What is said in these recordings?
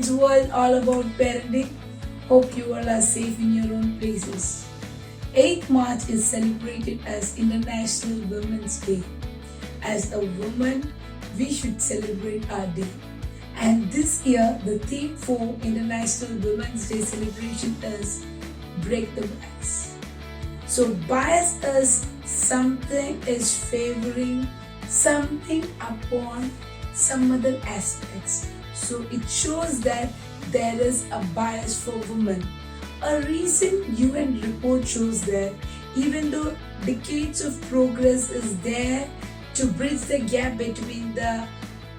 this world all about parenting? Hope you all are safe in your own places. 8th March is celebrated as International Women's Day. As a woman, we should celebrate our day. And this year, the theme for International Women's Day celebration is Break the Bias. So bias is something is favoring something upon some other aspects. So it shows that there is a bias for women. A recent UN report shows that even though decades of progress is there to bridge the gap between the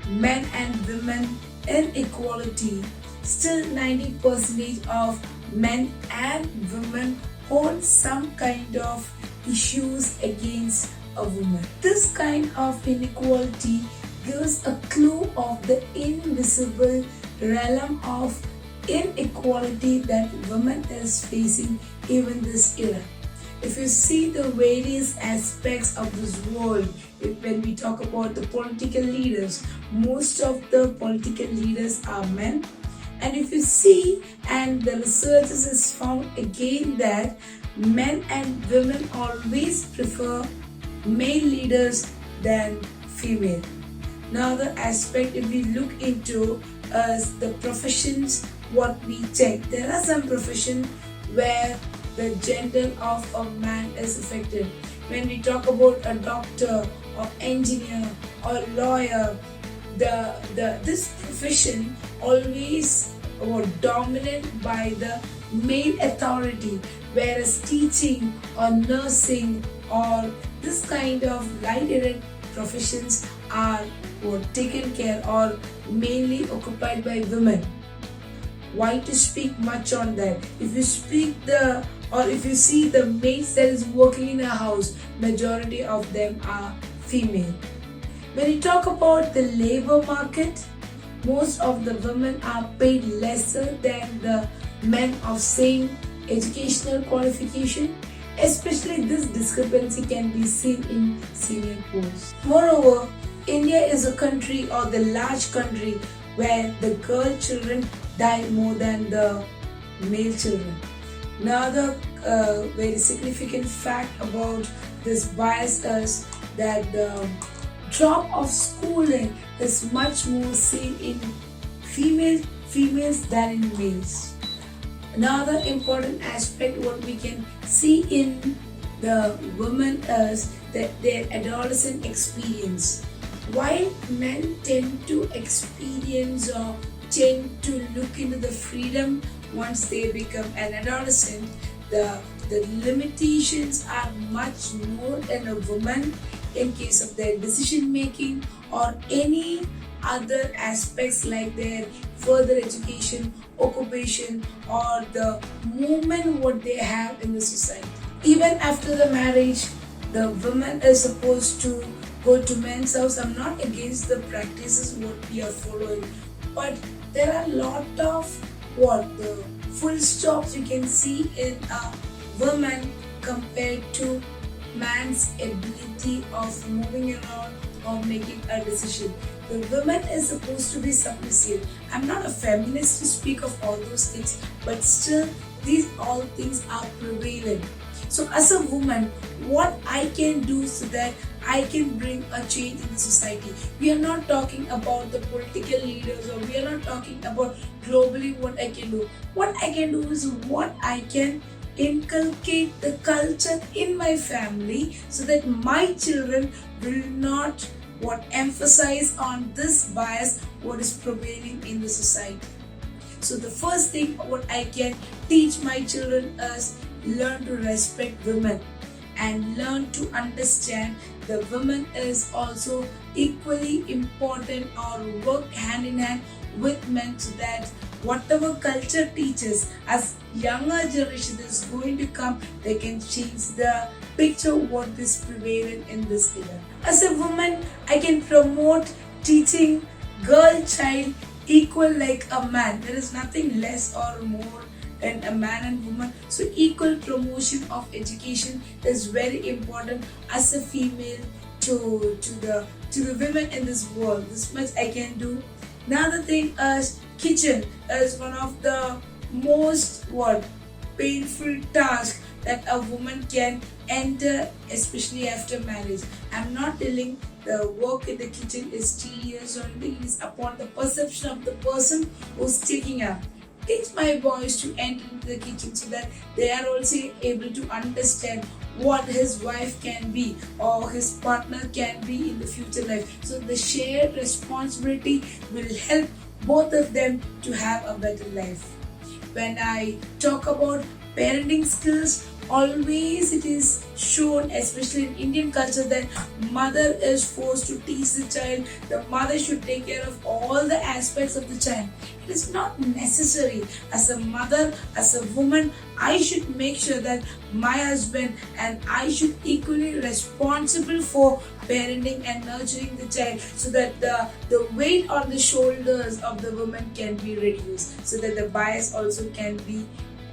men and women in equality, still 90% of men and women hold some kind of issues against a woman. This kind of inequality gives a clue of the invisible realm of inequality that women is facing even this era. If you see the various aspects of this world, when we talk about the political leaders, most of the political leaders are men. And if you see, and the researchers has found again that men and women always prefer male leaders than female. Now the aspect, if we look into the professions, what we check, there are some professions where the gender of a man is affected. When we talk about a doctor or engineer or lawyer, this profession always dominant by the male authority, whereas teaching or nursing or this kind of light-headed professions are taken care or mainly occupied by women. Why to speak much on that? If you if you see the maids that is working in a house, majority of them are female. When you talk about the labor market, most of the women are paid lesser than the men of same educational qualification. Especially this discrepancy can be seen in senior posts. Moreover, India is a country or the large country where the girl children die more than the male children. Another very significant fact about this bias is that the drop of schooling is much more seen in females than in males. Another important aspect what we can see in the women is that their adolescent experience. While men tend to experience or tend to look into the freedom once they become an adolescent, the limitations are much more in a woman in case of their decision making or any other aspects like their further education, occupation, or the movement what they have in the society. Even after the marriage, the woman is supposed to go to men's house. I'm not against the practices what we are following, but there are a lot of the full stops you can see in a woman compared to man's ability of moving around or making a decision. The woman is supposed to be submissive. I'm not a feminist to speak of all those things, but still these all things are prevalent. So as a woman, what I can do so that I can bring a change in the society. We are not talking about the political leaders or we are not talking about globally what I can do. What I can do is what I can inculcate the culture in my family so that my children will not emphasize on this bias what is prevailing in the society. So the first thing what I can teach my children is learn to respect women and learn to understand the woman is also equally important or work hand in hand with men so that whatever culture teaches as younger generation is going to come, they can change the picture what is prevalent in this era. As a woman, I can promote teaching girl child equal like a man. There is nothing less or more than a man and woman. So equal promotion of education is very important as a female to the women in this world. This much I can do. Another thing is kitchen is one of the most painful tasks that a woman can enter, especially after marriage. I'm not telling the work in the kitchen is tedious or anything. It is upon the perception of the person who's taking up. Teach my boys to enter into the kitchen so that they are also able to understand what his wife can be or his partner can be in the future life. So the shared responsibility will help both of them to have a better life. When I talk about parenting skills, always it is shown, especially in Indian culture, that mother is forced to teach the child. The mother should take care of all the aspects of the child. It is not necessary. As a mother, as a woman, I should make sure that my husband and I should equally responsible for parenting and nurturing the child, so that the weight on the shoulders of the woman can be reduced, so that the bias also can be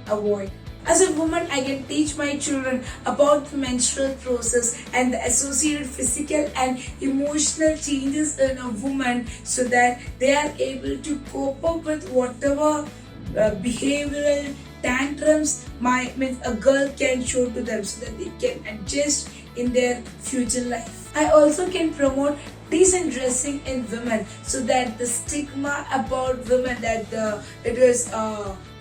avoided. As a woman, I can teach my children about the menstrual process and the associated physical and emotional changes in a woman, so that they are able to cope up with whatever behavioral tantrums a girl can show to them, so that they can adjust in their future life. I also can promote decent dressing in women, so that the stigma about women that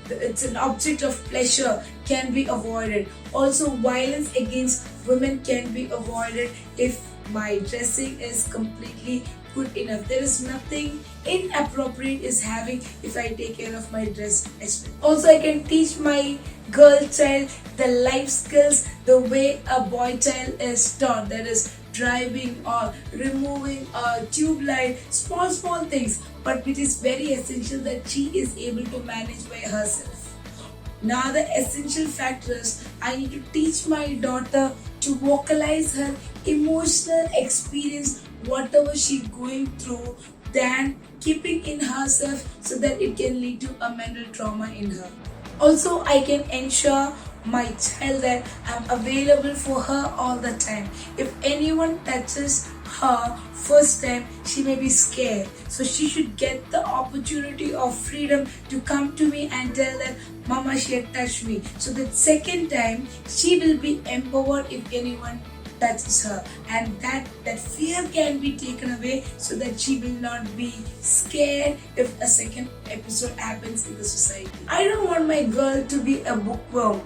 it's an object of pleasure can be avoided. Also, violence against women can be avoided if my dressing is completely good enough. There is nothing inappropriate is having if I take care of my dress. Also, I can teach my girl child the life skills the way a boy child is taught. That is driving or removing a tube light, small things, but it is very essential that she is able to manage by herself. Now the essential factor is I need to teach my daughter to vocalize her emotional experience, whatever she going through, than keeping in herself, so that it can lead to a mental trauma in her. Also, I can ensure my child that I'm available for her all the time. If anyone touches her first time, she may be scared. So she should get the opportunity of freedom to come to me and tell that Mama, she had touched me. So that second time, she will be empowered if anyone touches her, and that fear can be taken away, so that she will not be scared if a second episode happens in the society. I don't want my girl to be a bookworm.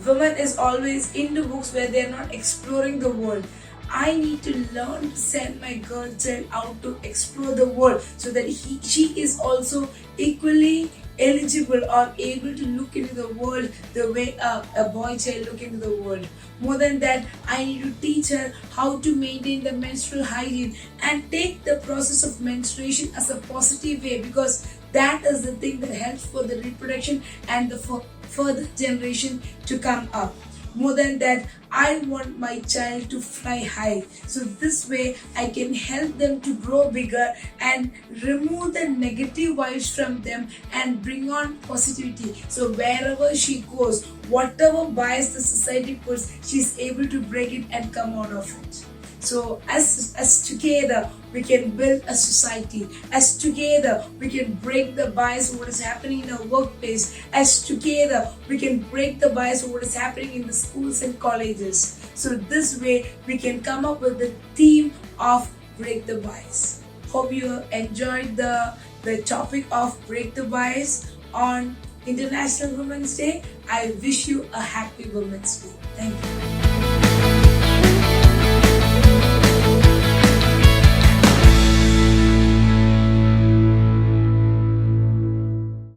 Women is always into books where they are not exploring the world. I need to learn to send my girl child out to explore the world, so that she is also equally eligible or able to look into the world the way a boy child look into the world. More than that, I need to teach her how to maintain the menstrual hygiene and take the process of menstruation as a positive way, because that is the thing that helps for the reproduction and the further generation to come up. More than that, I want my child to fly high. So this way I can help them to grow bigger and remove the negative vibes from them and bring on positivity. So wherever she goes, whatever bias the society puts, she's able to break it and come out of it. So as together we can build a society. As together we can break the bias of what is happening in our workplace. As together we can break the bias of what is happening in the schools and colleges. So this way we can come up with the theme of break the bias. Hope you enjoyed the topic of break the bias on International Women's Day. I wish you a happy Women's Day. Thank you.